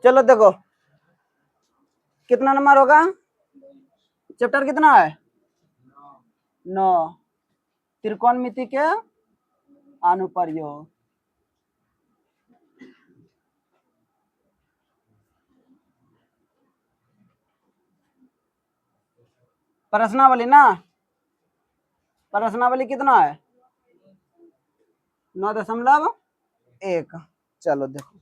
चलो देखो कितना नंबर होगा, चैप्टर कितना है 9, त्रिकोणमिति के अनुप्रयोग। प्रश्नावली ना, प्रश्नावली कितना है 9.1। चलो देखो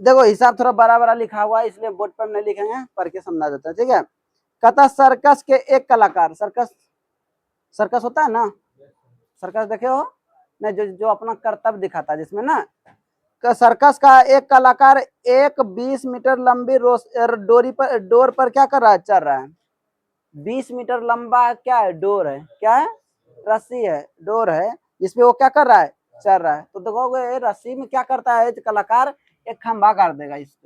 देखो हिसाब थोड़ा बड़ा बड़ा लिखा हुआ है इसलिए बोर्ड पर नहीं लिखेंगे, पढ़ के समझा देता है, ठीक है। कहता सर्कस के एक कलाकार, सर्कस सर्कस होता है ना, सर्कस देखे हो नहीं, जो अपना कर्तव्य दिखाता है जिसमें ना, सर्कस का एक कलाकार एक 20 मीटर लंबी डोर पर क्या कर रहा है, चल रहा है। 20 मीटर लंबा क्या है, डोर है, क्या है, रस्सी है, डोर है, जिसपे वो क्या कर रहा है, चल रहा है। तो देखोगे रस्सी में क्या करता है कलाकार, एक खंभा कर देगा इस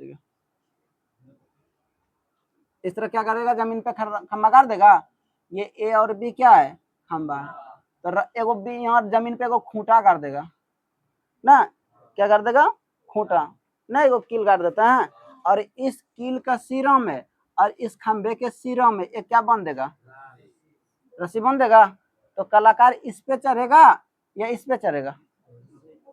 तरह क्या करेगा, जमीन पे खंभा कर देगा। ये ए और बी क्या है, खंभा। तो एगो बी यहाँ जमीन पे एगो खूंटा कर देगा ना, क्या कर देगा, खूंटा ना, एगो कील कर देता है। और इस कील का सिरों में और इस खंभे के सिरों में एक क्या बन देगा, रस्सी बन देगा। तो कलाकार इस पे चढ़ेगा या इस पे चढ़ेगा,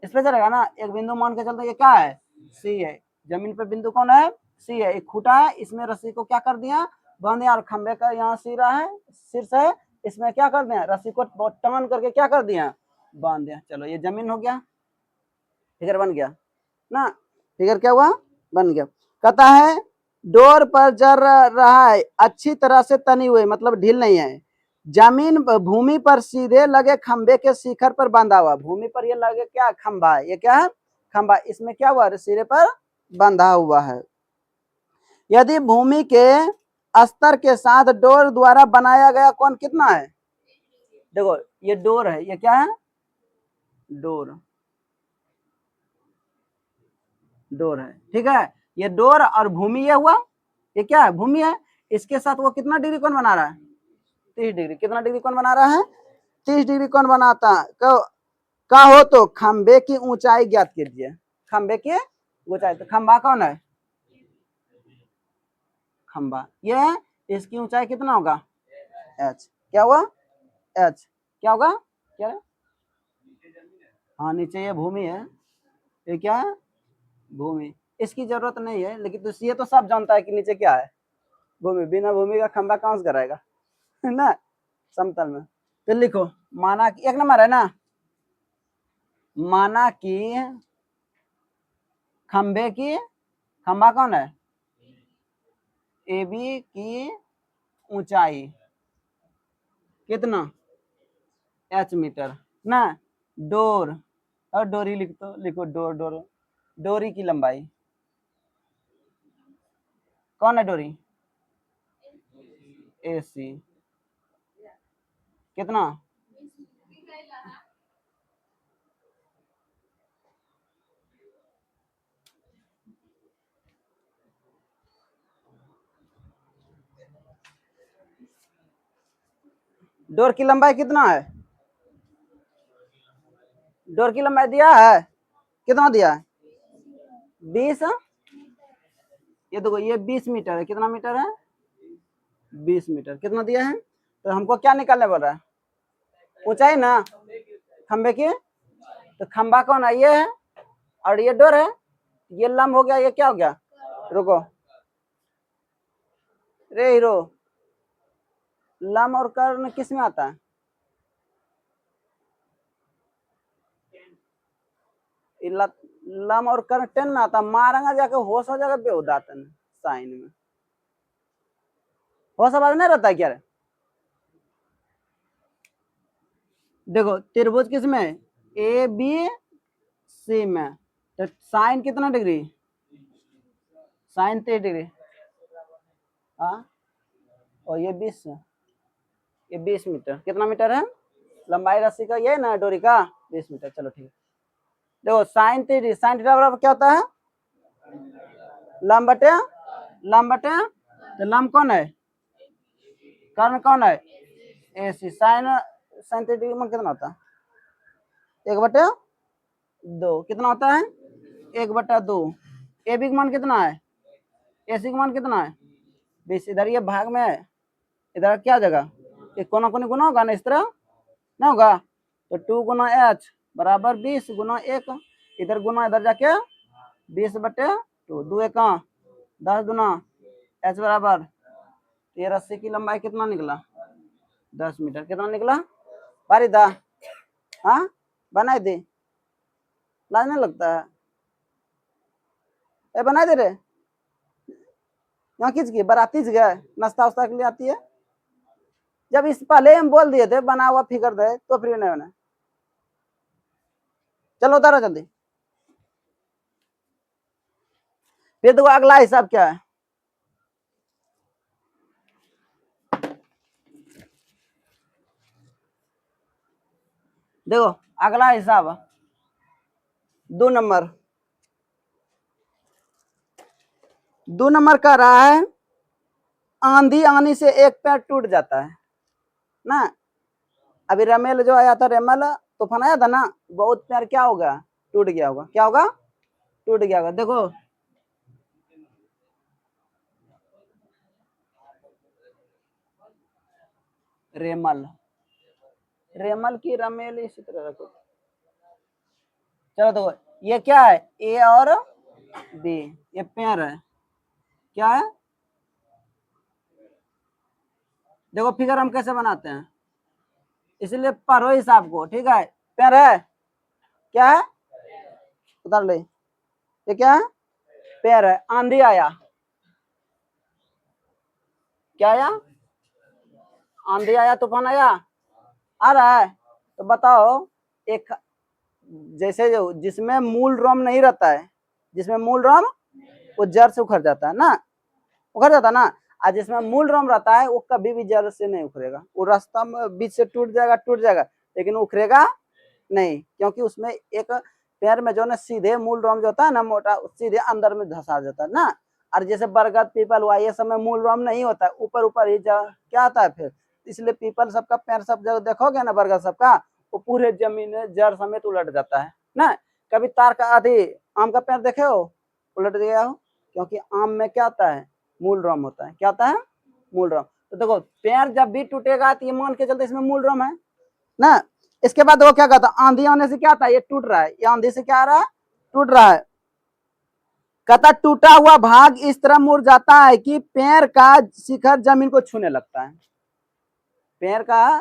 इस पे चढ़ेगा ना। एक बिंदु मान के चलते ये क्या है, सी है, जमीन पे बिंदु कौन है, सी है, एक खूंटा है, इसमें रस्सी को क्या कर दिया, बांध दिया। और खंबे का यहाँ सिरा है, शीर्ष है, इसमें क्या कर दिया, रस्सी को टमन करके क्या कर दिया, बांध दिया। चलो ये जमीन हो गया, फिगर बन गया ना, फिगर क्या हुआ, बन गया। कहता है डोर पर जड़ रहा है, अच्छी तरह से तनी हुई, मतलब ढील नहीं है। जमीन भूमि पर सीधे लगे खंबे के शिखर पर बांधा हुआ, भूमि पर ये लगे क्या, खंबा है, ये क्या है, खंबा, इसमें क्या हुआ, सिरे पर बंधा हुआ है। यदि भूमि के स्तर के साथ डोर द्वारा बनाया गया कोण कितना है, देखो ये डोर है, ये क्या है, डोर, डोर है, ठीक है। ये डोर और भूमि ये हुआ, ये क्या है, भूमि है। इसके साथ वो कितना डिग्री कोण बना रहा है, 30 डिग्री। कितना डिग्री कोण बना रहा है, 30 डिग्री कोण बनाता है। का हो तो खंबे की ऊंचाई ज्ञात कीजिए, खंबे की ऊंचाई। तो खंबा कौन है, खंबा ये है, इसकी ऊंचाई कितना होगा, एच। क्या हुआ, एच, क्या होगा, क्या है, हाँ नीचे ये भूमि है, ये क्या है, भूमि। इसकी जरूरत नहीं है, लेकिन तो ये तो सब जानता है कि नीचे क्या है, भूमि। बिना भूमि का खंबा कहाँ से कराएगा ना, समतल में। तो लिखो, माना कि 1 नंबर है ना, माना कि खंबे की, खंबा कौन है, ए बी की ऊंचाई कितना, एच मीटर ना। डोर, और डोरी लिख तो लिखो, डोर, डोर, डोरी की लंबाई कौन है, डोरी, ए सी कितना, डोर की लंबाई कितना है, डोर की लंबाई दिया है, कितना दिया है, 20। ये देखो ये 20 मीटर है, कितना मीटर है, 20 मीटर, कितना दिया है। तो हमको क्या निकालने बोल रहा है, ऊंचाई ना, खंबे की। तो खंबा कौन है, ये है, और ये डोर है, ये लंब हो गया, ये क्या हो गया, रुको रे हीरो, लंब और कर्ण किस में आता है, लम और कर्ण 10 में आता, मारेंगा जाके होश हो जाएगा बेहुदातन साइन में, होश आवाज नहीं रहता है क्या रे? देखो त्रिभुज किस में, ए बी सी में, तो साइन कितना डिग्री, साइन 30 डिग्री, हाँ, और ये 20, ये 20 मीटर, कितना मीटर है, लंबाई रस्सी का ये ना, डोरी का 20 मीटर। चलो ठीक है, देखो साइन 30, साइन थीटा बराबर क्या होता है, लंब बटे, लंब बटे, तो लंब कौन है, कर्ण कौन है, ए सी, साइन में कितना होता है 1/2 कितना होता है 1/2। ए बी का मान कितना है ए सी का मान कितना है 20। इधर ये भाग में है, इधर क्या जगह एक कोना कोनी गुना होगा ना इस तरह ना होगा, तो 2 गुना एच बराबर 20 गुना 1, इधर गुना इधर जाके 20/2, 2 1 10 गुना एच बराबर 1380 की लंबाई कितना निकला 10 मीटर। कितना निकला पारी था हाँ बनाए दे लाज नहीं लगता है ए बनाए दे रे यहाँ खींच के बाराती जगह नाश्ता वास्ता के लिए आती है। जब इस पहले हम बोल दिए थे बना हुआ फिगर दे तो फिर नहीं बना। चलो उतारो जल्दी। फिर देखो अगला हिसाब क्या है देखो अगला हिसाब 2 नंबर 2 नंबर कह रहा है आंधी आने से एक पैर टूट जाता है ना। अभी रमेल जो आया था रेमल तूफान आया था ना बहुत पैर क्या होगा टूट गया होगा। क्या होगा टूट गया होगा। देखो रेमल रेमल की रमेल इसी तरह रखो। चलो देखो ये क्या है ए और बी ये पैर है क्या है। देखो फिगर हम कैसे बनाते हैं इसलिए पढ़ो हिसाब को ठीक है। पैर है क्या है उतार ले ये क्या है पैर है। आंधी आया क्या आया आंधी आया तूफान आया आ रहा है। तो बताओ एक जैसे जो जिसमें मूल रोम नहीं रहता है जिसमें मूल रोम वो जड़ से उखड़ जाता है ना उखड़ जाता है ना। और जिसमें मूल रोम रहता है वो कभी भी जड़ से नहीं उखड़ेगा। वो रास्ता में बीच से टूट जाएगा लेकिन उखड़ेगा नहीं क्योंकि उसमें एक पैर में जो ना सीधे मूल रोम जो होता है ना मोटा सीधे अंदर में धंसा जाता है ना। और जैसे बरगद पीपल हुआ ये सब में मूल रोम नहीं होता है ऊपर ऊपर ही क्या आता है फिर। इसलिए पीपल सबका पैर सब जगह देखोगे ना बरगद सबका वो पूरे जमीन जड़ समेत उलट जाता है ना। कभी तार का आधी आम का पैर देखे हो उलट गया हो क्योंकि आम में क्या आता है मूल रोम होता है। क्या होता है मूल रोम। तो देखो पैर जब भी टूटेगा तो ये मान के चलते इसमें मूल रोम है ना। इसके बाद वो क्या कहता आंधी आने से क्या आता है ये टूट रहा है ये आंधी से क्या आ रहा है टूट रहा है। कहता टूटा हुआ भाग इस तरह मुड़ जाता है कि पैर का शिखर जमीन को छूने लगता है। पैर का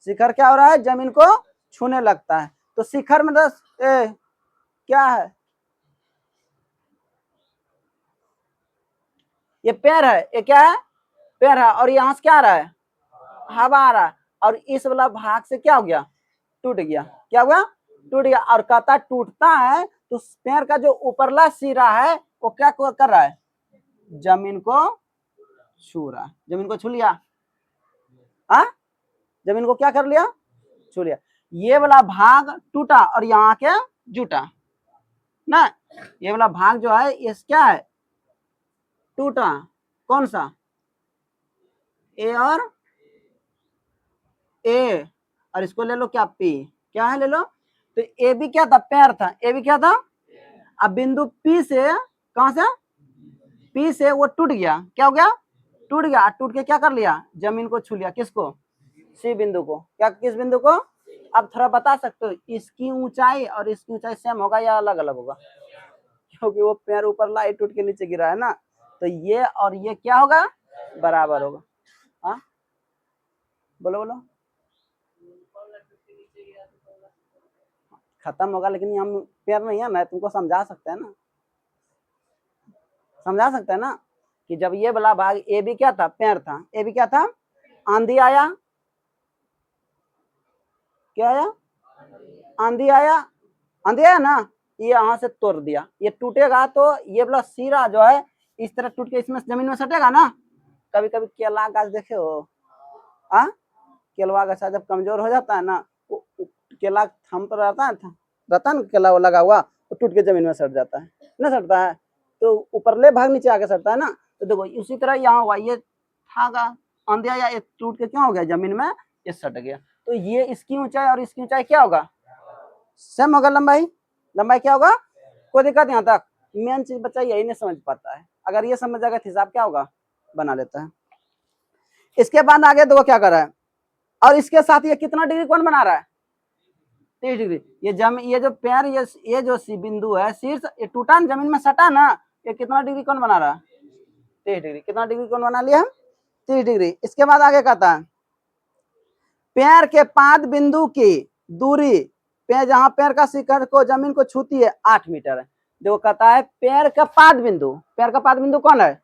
शिखर क्या हो रहा है जमीन को छूने लगता है। तो शिखर में क्या है ये पैर है ये क्या है पैर है और यहां से क्या आ रहा है हवा आ रहा है और इस वाला भाग से क्या हो गया टूट गया। क्या हुआ टूट गया। और कहता टूटता है तो पैर का जो ऊपरला सिरा है वो क्या कर रहा है जमीन को छू रहा है। जमीन को छू लिया जमीन को क्या कर लिया छू लिया। ये वाला भाग टूटा और यहाँ के जुटा ना। ये वाला भाग जो है ये क्या है टूटा कौन सा ए और ए और इसको ले लो क्या पी क्या है ले लो। तो ए भी क्या था पैर था ए भी क्या था। अब बिंदु पी से कहां से पी से वो टूट गया क्या हो गया टूट गया। टूट के क्या कर लिया जमीन को छू लिया किसको सी बिंदु को। क्या किस बिंदु को। अब थोड़ा बता सकते हो इसकी ऊंचाई और इसकी ऊंचाई सेम होगा या अलग अलग होगा क्योंकि वो पैर ऊपर लाई टूट के नीचे गिरा है ना। तो ये और ये क्या होगा बराबर होगा। हाँ बोलो बोलो खत्म होगा लेकिन हम पैर नहीं है ना तुमको समझा सकते हैं ना समझा सकते हैं ना कि जब ये वाला भाग ए भी क्या था पैर था ए भी क्या था आंधी आया क्या आया आंधी आया ना ये यहाँ से तोड़ दिया ये टूटेगा तो ये वाला सिरा जो है इस तरह टूट के इसमें जमीन में सटेगा ना। कभी कभी केला गाछ देखे हो केलवा गाछ जब कमजोर हो जाता है ना वो केला थम पर रहता है ना केला वो लगा हुआ वो टूट के जमीन में सट जाता है ना सटता है तो ऊपरले भाग नीचे आके सटता है ना। तो देखो उसी तरह यहाँ हुआ ये था आंधी आया ये टूट के क्या हो गया जमीन में ये सट गया, तो ये इसकी ऊंचाई और इसकी ऊंचाई क्या होगा, सेम होगा। लंबाई लंबाई क्या होगा, कोई दिक्कत यहाँ तक। मेन चीज बच्चा यही नहीं समझ पाता है, अगर ये समझ जाएगा तो हिसाब क्या होगा, बना लेता है। इसके बाद आगे देखो क्या कर रहा है, और इसके साथ ये कितना डिग्री कोण बना रहा है, 30 डिग्री। ये जो पैर, ये जो सी बिंदु है शीर्ष, ये टूटा जमीन में सटा ना, ये कितना डिग्री कोण बना रहा है, 30 डिग्री। कितना डिग्री कोण बना लिया, 30 डिग्री। इसके बाद आगे कहता है पैर के पाद बिंदु की दूरी, जहां पैर का शिखर को जमीन को छूती है 8 मीटर है। देखो कहता है पैर का पाद बिंदु, पैर का पाद बिंदु कौन है,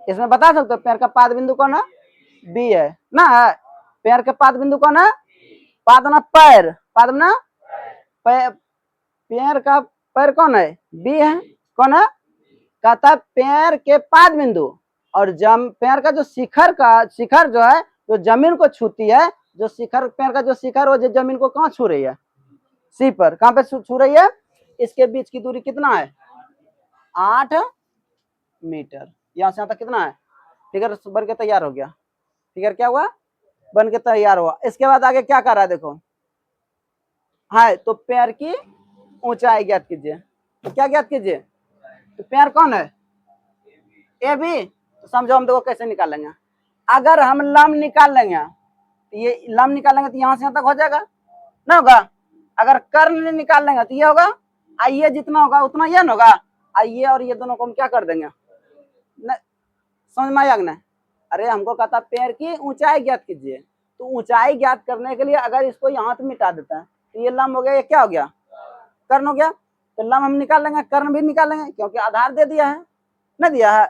इसमें बता सकते हो पैर का पाद बिंदु कौन है, बी है ना, है पैर का पाद बिंदु कौन है, पाद ना पैर, पाद ना पैर का पैर कौन है, बी है, कौन है, कहता है पैर के पाद बिंदु और पैर का जो शिखर जो है जो जमीन को छूती है, जो शिखर पैर का जो शिखर वो जो जमीन को कहाँ छू रही है, सी पर, कहाँ पे छू रही है, इसके बीच की दूरी कितना है, 8 मीटर। यहाँ से यहाँ तक कितना है, फिगर बन के तैयार हो गया, फिगर क्या हुआ, बन के तैयार हुआ। इसके बाद आगे क्या कर रहा है देखो, है तो पैर की ऊंचाई ज्ञात कीजिए, तो क्या ज्ञात कीजिए, तो पैर कौन है, ए बी, तो समझो हम देखो कैसे निकालेंगे। अगर हम लंब निकाल लेंगे, तो ये लंब निकालेंगे तो यहाँ से यहाँ तक हो जाएगा ना, होगा। अगर कर्ण निकाल लेंगे तो ये होगा, आइए जितना होगा उतना ये ना होगा, आइए और ये दोनों को हम क्या कर देंगे, समझ में आया ना। अरे हमको कहता पैर की ऊंचाई ज्ञात कीजिए, तो ऊंचाई ज्ञात करने के लिए अगर इसको यहाँ से मिटा देता है तो ये लंब हो गया, ये क्या हो गया, कर्ण हो गया। तो लंब हम निकाल लेंगे, कर्ण भी निकाल लेंगे, क्योंकि आधार दे दिया है, ना दिया है,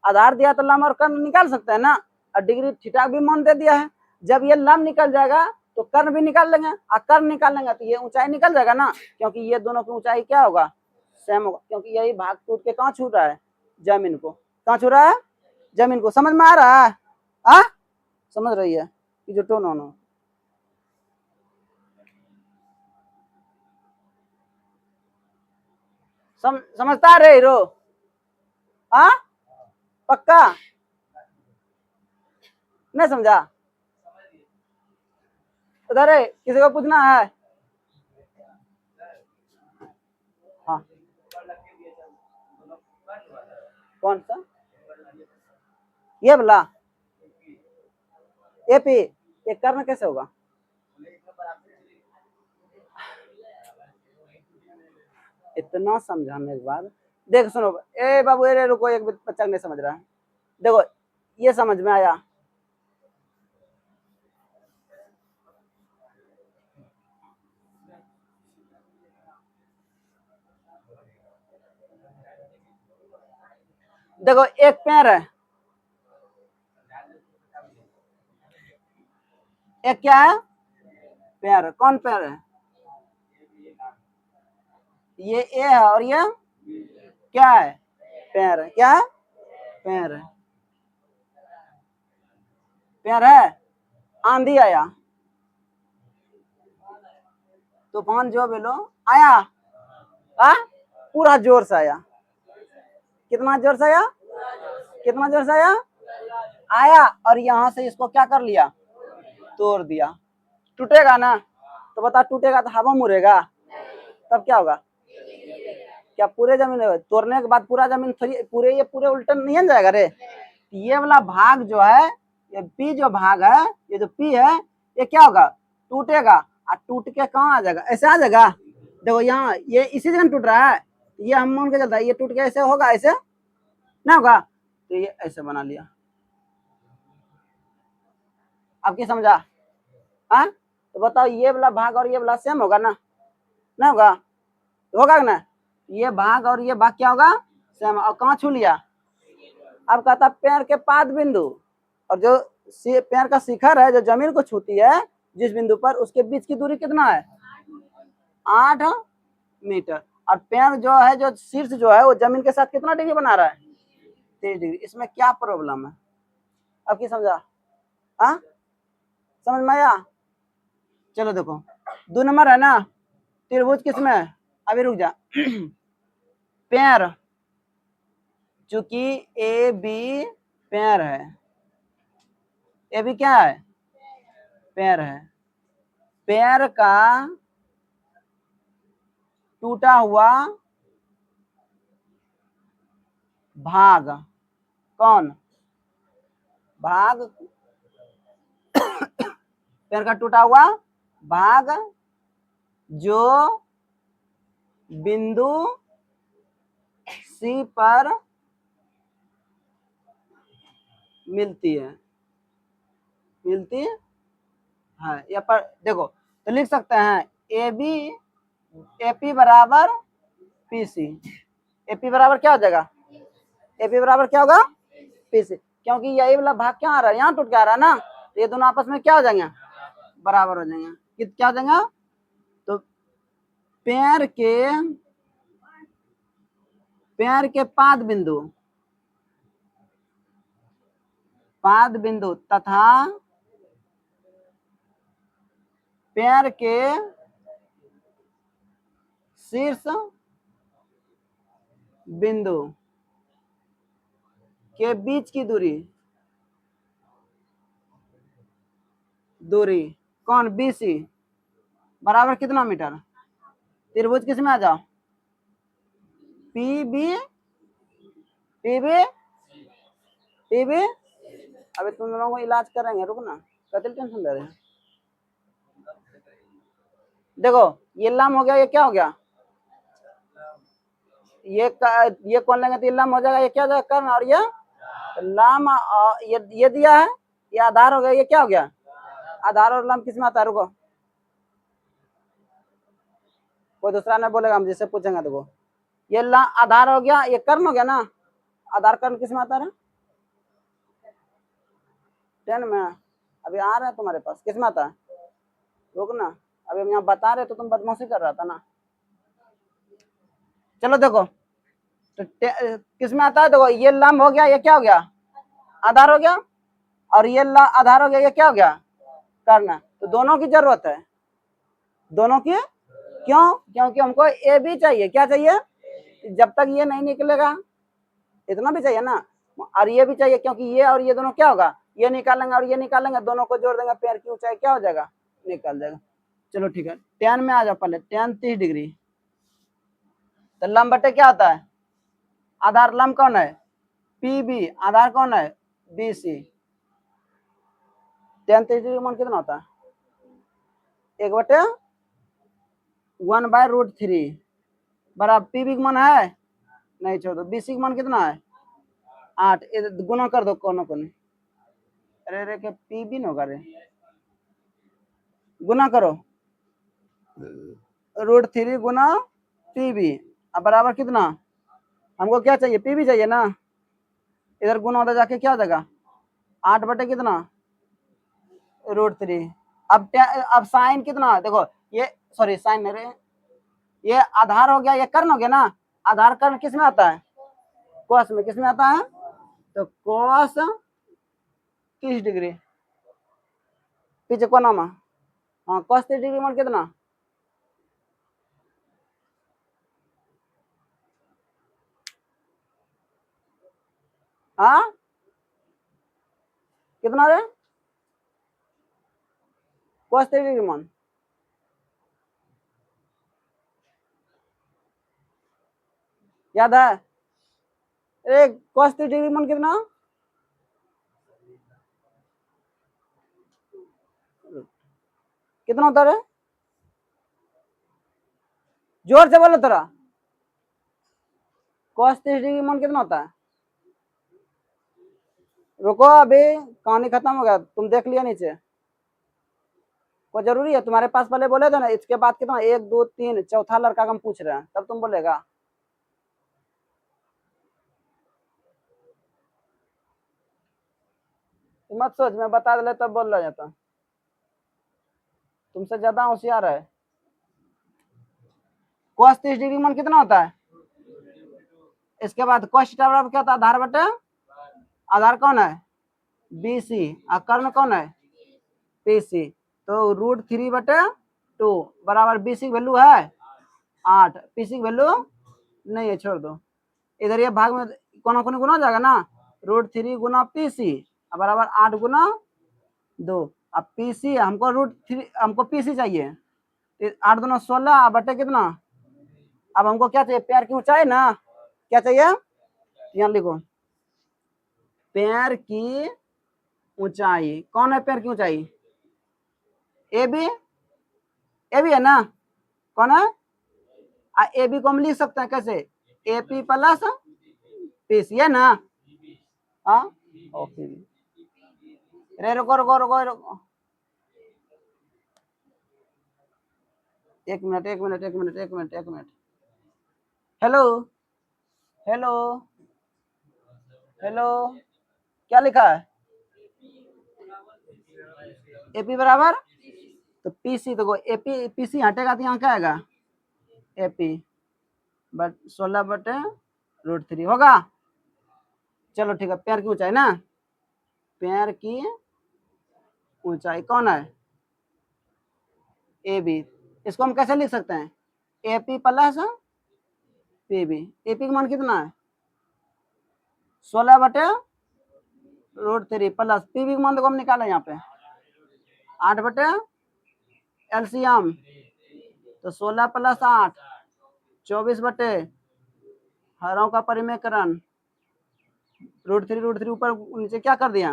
आधार दिया तो लंब और कर्ण निकाल सकते हैं ना, और डिग्री थीटा भी मान दे दिया है। जब ये लंब निकल जाएगा तो कर्ण भी निकाल लेंगे, और कर्ण निकाल लेंगे तो ये ऊंचाई निकल जाएगा ना, क्योंकि ये दोनों की ऊंचाई क्या होगा, सेम होगा, क्योंकि यही भाग टूट के कहाँ छू रहा है, जमीन को, कहाँ छू रहा है, जमीन को। समझ में आ रहा है, आ? समझ रही है कि जो टोन होना, समझता रहे हीरो, हाँ पक्का, नहीं समझा, उधर है, किसी को पूछना है, हाँ कौन सा, ये बोला एपी, ये कर्ण कैसे होगा, इतना समझाने के बाद देख सुनो, ए बाबू ए रुको, एक बच्चा नहीं समझ रहा है, देखो ये समझ में आया, देखो एक पैर है, एक क्या है, पैर, कौन पैर है, ये ए है और ये क्या है, पैर है, क्या है, पैर है, पैर है। आंधी आया, तूफान जो भी लो आया, आ? पूरा जोर से आया, कितना जोर से आया, कितना जोर से आया, आया और यहाँ से इसको क्या कर लिया, तोड़ दिया। टूटेगा ना, तो बता टूटेगा तो हवा मुड़ेगा, तब क्या होगा, क्या पूरे जमीन तोड़ने के बाद पूरा जमीन पूरे ये पूरे उल्टन नहीं जाएगा रे, ये वाला भाग जो है, ये पी जो भाग है, ये जो पी है, ये क्या होगा, टूटेगा, और टूट के कहाँ आ जाएगा, ऐसे आ जाएगा। देखो यहाँ ये इसी जगह टूट रहा है, ये हम मान के चलता है, ये टूट के ऐसे होगा, ऐसे ना होगा, तो ये ऐसे बना लिया। अब क्या समझा, हाँ तो बताओ ये वाला भाग और ये वाला सेम होगा ना, ना होगा, होगा ना, ये भाग और ये भाग क्या होगा, सेम, और कहाँ छू लिया। अब कहता पैर के पाद बिंदु और जो पैर का शिखर है जो जमीन को छूती है जिस बिंदु पर, उसके बीच की दूरी कितना है, 8 मीटर। और पैर जो है, जो शीर्ष जो है वो जमीन के साथ कितना डिग्री बना रहा है, 30 डिग्री। इसमें क्या प्रॉब्लम है, अब की समझा, हाँ समझ में आया। चलो देखो 2 नंबर है ना, त्रिभुज किसमें है, अभी रुक जा, पैर, चूंकि ए बी पैर है, ए बी क्या है, पैर है, पैर का टूटा हुआ भाग कौन, भाग, पैर का टूटा हुआ भाग जो बिंदु सी पर मिलती है, मिलती है। यहाँ पर देखो तो लिख सकते हैं ए बी, एपी बराबर पीसी। एपी बराबर क्या हो जाएगा, एपी बराबर क्या होगा, पीसी, क्योंकि यही वाला भाग क्या आ रहा है, यहाँ टूट के आ रहा है ना, तो ये दोनों आपस में क्या हो जाएंगे, बराबर हो जाएंगे। क्या हो जाएगा, तो पैर के पाद बिंदु तथा पैर के शीर्ष बिंदु के बीच की दूरी कौन, बीसी बराबर कितना मीटर, त्रिभुज किसमें आ जाओ, p b, p b, p b. अभी तुम लोगों को इलाज करेंगे, रुकना, कतल टेंशन ले रहे हैं। देखो ये लम हो गया, ये क्या हो गया, ये कौन लेंगे तो ये लम हो जाएगा, ये क्या हो जाएगा कर्ण, और ये लम, ये दिया है, ये आधार हो गया, ये क्या हो गया आधार, और लम किस में आता है, रुको कोई दूसरा नहीं बोलेगा, हम जिससे पूछेंगे। देखो ये आधार हो गया, ये कर्ण हो गया ना, आधार कर्ण किस में आता है, 10 में, अभी आ रहा है तुम्हारे पास, किस में आता है, रुकना, अभी हम यहाँ बता रहे तो तुम बदमाशी कर रहा था ना। चलो देखो तो किस में आता है, देखो ये लंब हो गया, ये क्या हो गया आधार हो गया, और ये आधार हो गया, ये क्या हो गया कर्ण, तो दोनों की जरूरत है, दोनों की, क्यों, क्योंकि हमको ए भी चाहिए, क्या चाहिए, जब तक ये नहीं निकलेगा इतना भी चाहिए ना, और ये भी चाहिए, क्योंकि ये और ये दोनों क्या होगा, ये निकालेंगे और ये निकालेंगे, दोनों को जोड़ देंगे, पैर की ऊंचाई क्या हो जाएगा, निकल जाएगा। चलो ठीक है, tan में आ जाओ पहले, tan 30 डिग्री, तो लंब बटे क्या होता है, आधार, लंब कौन है पी बी, आधार कौन है बी सी, tan 30 डिग्री मान कितना होता है, 1/√3 बराबर पी बी मान है नहीं, छोड़ दो, बी सी मान कितना है 8, गुना कर दो कोनो को, अरे रे के पी बी न होगा रे, गुना करो, √3 गुना पी बी, अब बराबर कितना, हमको क्या चाहिए पी बी चाहिए ना, इधर गुना होता जाके क्या हो जाएगा 8 बटे कितना √3। अब साइन कितना, देखो ये सॉरी साइन मेरे, ये आधार हो गया, ये कर्ण हो गया ना, आधार कर्ण किस में आता है कोस में, किस में आता है, तो कोस 30 डिग्री, पीछे कोना में, हाँ कोस 30 डिग्री मान कितना, हाँ कितना रे, कोस 30 डिग्री मान याद है, एक कोस 30 डिग्री मान कितना, कितना होता है, जोर से बोलो थोड़ा, कोस 30 डिग्री मान कितना होता है, रुको अभी कहानी खत्म हो गया, तुम देख लिया नीचे, वो जरूरी है तुम्हारे पास, पहले बोले थे ना, इसके बाद कितना 1 2 3 चौथा लड़का हम पूछ रहे हैं, तब तुम बोलेगा, मत सोच, मैं बता दे तब बोल रहा जाता, तुमसे ज्यादा होशियार है। cos 30 डिग्री मान कितना होता है, इसके बाद cos थीटा बराबर क्या होता है, आधार बटे, आधार कौन है बी सी, और कर्ण कौन है पी सी, तो √3 बटे 2 बराबर बी सी की वैल्यू है 8, पी सी की वैल्यू नहीं है, छोड़ दो, इधर ये भाग में कोना कोनी गुना हो जाएगा ना, √3 गुना पी सी बराबर 8 गुना 2, अब पीसी हमको √3, हमको पीसी चाहिए, 8 दूना 16 बटे कितना, अब हमको क्या चाहिए, पैर की ऊंचाई ना, क्या चाहिए, यहाँ लिखो पैर की ऊंचाई, कौन है पैर की ऊंचाई, ए बी, ए बी है ना, कौन है, ए बी को हम लिख सकते हैं कैसे, a p plus p c है ना, हाँ ओके, रे रुको रुको रुको रुको, एक मिनट एक मिनट एक मिनट एक मिनट एक मिनट, हेलो हेलो हेलो, क्या लिखा है, एपी बराबर, तो पीसी देखो, एपी पीसी हटेगा तो यहाँ क्या आएगा, एपी बट 16 बटे √3 होगा। चलो ठीक है, पैर की ऊंचाई ना, पैर की ऊंचाई कौन है, ए बी, इसको हम कैसे लिख सकते हैं, a p plus p b, a p का मान कितना है 16 बटे √3 प्लस पी बी का मान देखो हम निकाले यहाँ पे 8 बटे एलसीएम, तो 16 प्लस 8 24 बटे हरों का परिमेयकरण √3 ऊपर नीचे क्या कर दिया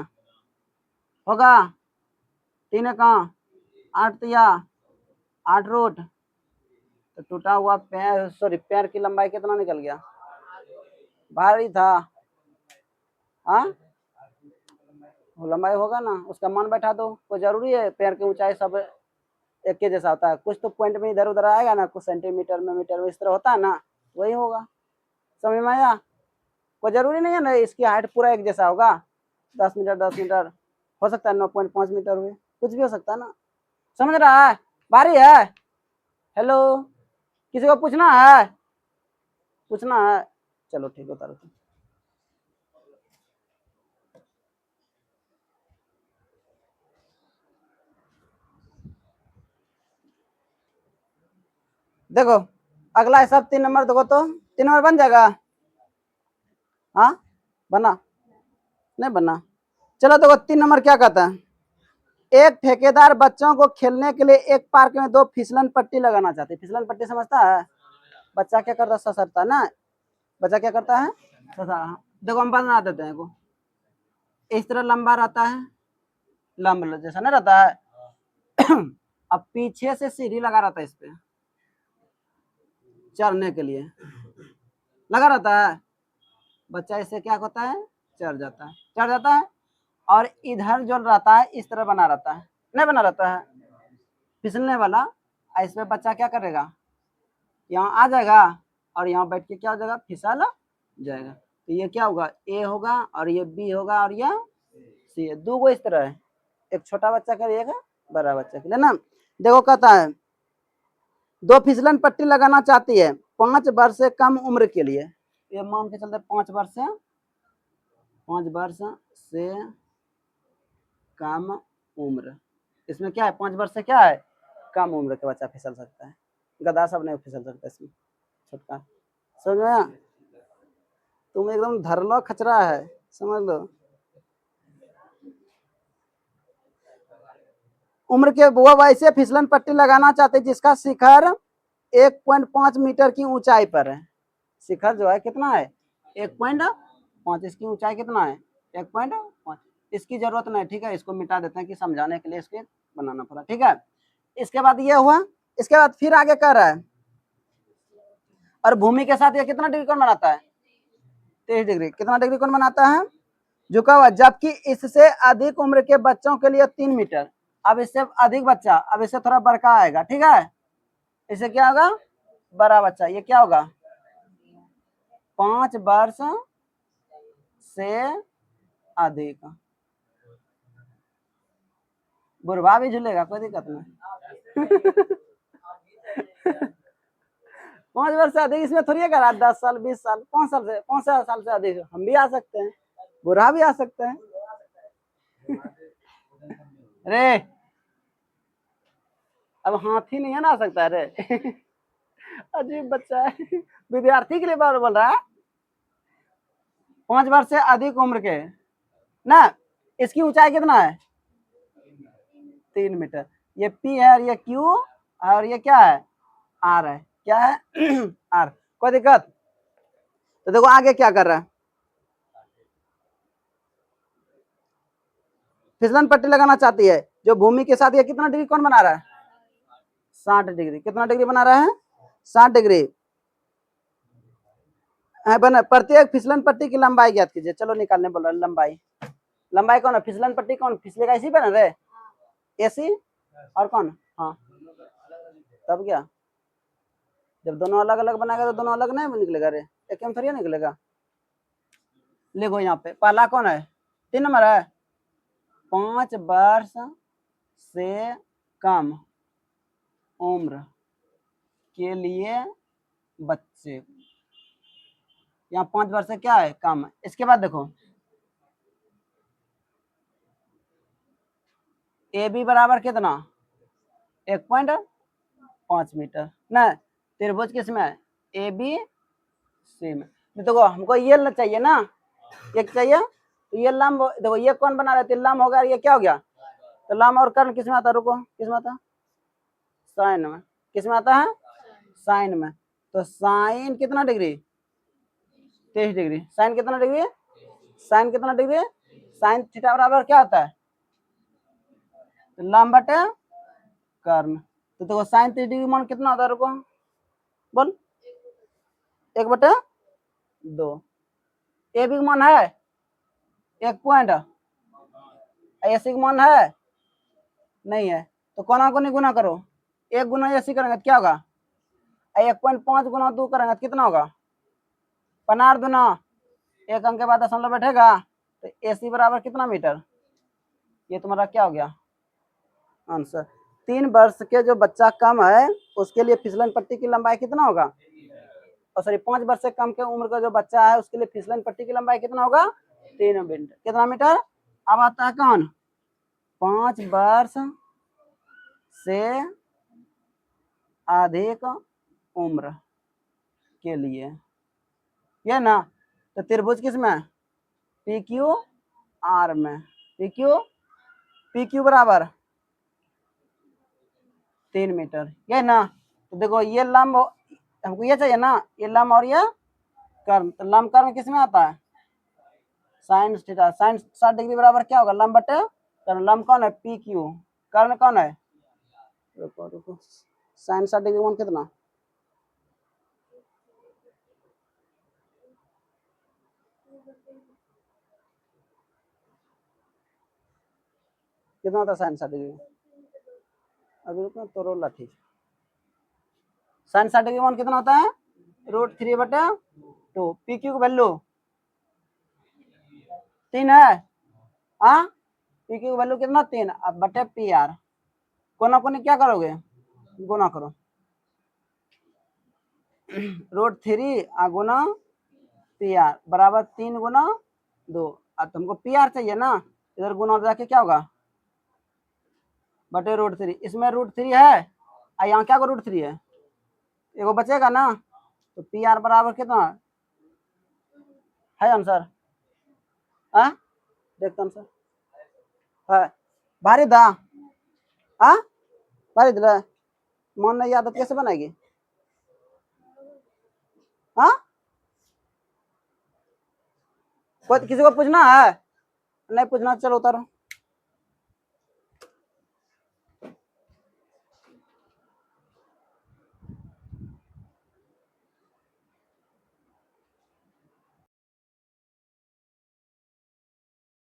होगा, 3 कहाँ 8 तिया 8 रूट, तो टूटा हुआ पैर, सॉरी पैर की लंबाई कितना निकल गया, भारी था, हाँ लंबाई होगा ना, उसका मान बैठा दो, कोई जरूरी है पैर की ऊंचाई सब एक के जैसा होता है, कुछ तो पॉइंट में इधर उधर आएगा ना, कुछ सेंटीमीटर में मीटर में इस तरह होता है ना, वही होगा, समझ में आया, कोई जरूरी नहीं है ना इसकी हाइट पूरा एक जैसा होगा, 10 मीटर 10 मीटर हो सकता है, 9.5 मीटर हुए, कुछ भी हो सकता है ना, समझ रहा है, बारी है, हेलो, किसी को पूछना है, पूछना है, चलो ठीक है उतारो, देखो अगला हिसाब 3 नंबर देखो, तो 3 नंबर बन जाएगा, हाँ बना, नहीं बना, चलो देखो 3 नंबर क्या कहता है, एक ठेकेदार बच्चों को खेलने के लिए एक पार्क में 2 फिसलन पट्टी लगाना चाहते, फिसलन पट्टी समझता है, बच्चा क्या करता है, ससरता ना, बच्चा क्या करता है, देखो हम बना देते हैं, इस तरह लंबा रहता है, लंब जैसा ना रहता है अब पीछे से सीढ़ी लगा रहता है, इस पे चढ़ने के लिए लगा रहता है, बच्चा इससे क्या होता है, चढ़ जाता है, चढ़ जाता है, और इधर जो रहता है इस तरह बना रहता है, नहीं बना रहता है फिसलने वाला, इस पे बच्चा क्या करेगा, यहाँ आ जाएगा और यहाँ बैठ के क्या हो जाएगा, फिसल जाएगा, तो ये क्या होगा, ए होगा और ये बी होगा और ये सी है, 2 इस तरह है, एक छोटा बच्चा के लिए, एक बड़ा बच्चा के लिए ना, देखो कहता है 2 फिसलन पट्टी लगाना चाहती है 5 वर्ष से कम उम्र के लिए, ये मान के चलते 5 वर्ष से कम उम्र, इसमें क्या है 5 वर्ष से क्या है, कम उम्र के बच्चा फिसल सकता है, गधा सब नहीं फिसल सकता इसमें, छोटका, समझ में, तुम एकदम धरलो खचरा है, समझ लो, उम्र के वो वैसे फिसलन पट्टी लगाना चाहते जिसका शिखर 1.5 मीटर की ऊंचाई पर है, शिखर जो है कितना है 1.5, इसकी ऊंचाई कितना है 1.5, इसकी जरूरत नहीं, ठीक है, इसको मिटा देते हैं कि समझाने के लिए इसके बनाना पड़ा, ठीक है, इसके बाद ये हुआ, इसके बाद फिर आगे कर रहा है, और भूमि के साथ ये कितना डिग्री कोण बनाता है 23 डिग्री, कितना डिग्री कोण बनाता है, झुका हुआ, जबकि इससे अधिक उम्र के बच्चों के लिए 3 मीटर, अब इससे अधिक बच्चा, अब इससे थोड़ा बड़का आएगा, ठीक है, इससे क्या होगा बड़ा बच्चा, ये क्या होगा 5 वर्ष से अधिक, बुढ़वा भी झूलेगा कोई दिक्कत नहीं 5 वर्ष से अधिक, इसमें थोड़ी करा 10 साल 20 साल 5 साल से अधिक हम भी आ सकते हैं, बुढ़ा भी आ सकते हैं रे, अब हाथी नहीं है ना आ सकता है रे अजीब बच्चा है, विद्यार्थी के लिए बार बोल रहा है, 5 वर्ष से अधिक उम्र के ना, इसकी ऊंचाई कितना है 3 मीटर। ये P है और ये Q और ये क्या है, R है। क्या है R। कोई दिक्कत? तो देखो आगे क्या कर रहा है, फिसलन पट्टी लगाना चाहती है जो भूमि के साथ ये कितना डिग्री कोण बना रहा है, 60 डिग्री। कितना डिग्री बना रहा है, 60 डिग्री। बना प्रत्येक फिसलन पट्टी की लंबाई ज्ञात कीजिए। चलो निकालने बोल रहा है लंबाई। लंबाई कौन है, फिसलन पट्टी कौन फिसलेगा, इसी पे ना रे, एसी और कौन, हाँ तब क्या, जब दोनों अलग अलग बनाएगा तो दोनों अलग नहीं निकलेगा रे, एक में थोड़ी निकलेगा। लिखो यहाँ पे पहला कौन है, 3 नंबर है, 5 वर्ष से कम उम्र के लिए बच्चे, यहाँ 5 वर्ष से क्या है, कम है। इसके बाद देखो ए बी बराबर कितना, 1.5 मीटर ना, त्रिभुज किसमें है, ए बी सी में। देखो हमको ये चाहिए ना, ये चाहिए, तो ये लंब, देखो ये कौन बना रहे थे, लंब हो गया, ये क्या हो गया, तो लंब और कर्ण किसमें आता है, रुको किसमें आता है, साइन में। किसमें आता है, साइन में। तो साइन कितना डिग्री, 23 डिग्री। साइन कितना डिग्री, साइन कितना डिग्री, साइन थीटा बराबर क्या होता है, तो लंब बटे कर्ण। तो देखो साइन 30 डिग्री मान कितना होता है, रुको बोल, 1/2। ए बी मान है 1 ऐसी मान है नहीं है, तो कोना को नहीं गुना करो, 1 गुना ऐसी करेंगे तो क्या होगा, 1.5 गुना 2 करेंगे तो कितना होगा, 15 दुना, 1 अंक के बाद दशमलव बैठेगा, तो AC बराबर कितना मीटर, ये तुम्हारा क्या हो गया आंसर। 3 वर्ष के जो बच्चा कम है उसके लिए फिसलन पट्टी की लंबाई कितना होगा, और सॉरी 5 वर्ष से कम के उम्र का जो बच्चा है उसके लिए फिसलन पट्टी की लंबाई कितना होगा, 3 मीटर। कितना मीटर। अब आता है कौन, 5 वर्ष से अधिक उम्र के लिए, ये ना, तो त्रिभुज किसमें, PQ R में, PQ बराबर 3 मीटर, ये ना। तो देखो ये लंब हमको ये चाहिए ना, ये लंब और ये कर्ण, तो लंब कर्ण किसमें आता है, साइन थीटा। साइन 60 डिग्री बराबर क्या होगा, लंब बटे कर्ण। लंब कौन है, PQ, कर्ण कौन है, रुको रुको, साइन 60 डिग्री मान कितना, कितना होता है साइन 60 डिग्री, अभी रुको तो रोल ठीक। साइन 60 डिग्री मान कितना होता है, √3/2। PQ की वैल्यू 3 है, हाँ PQ की वैल्यू कितना 3, अब बटे PR, कोना कोनी क्या करोगे, गुना करो, √3 गुना PR बराबर 3 गुना 2। अब तुमको PR चाहिए ना, इधर गुना जाके क्या होगा, बटे √3। इसमें √3 है और यहाँ क्या को √3 है, एगो बचेगा ना, तो PR बराबर कितना है आंसर, हाँ देखते आंसर है, भारी दा, हाँ भारी दिला, मन नहीं याद कैसे बनाएगी, हाँ कोई किसी को पूछना है, नहीं पूछना चलो उतारो।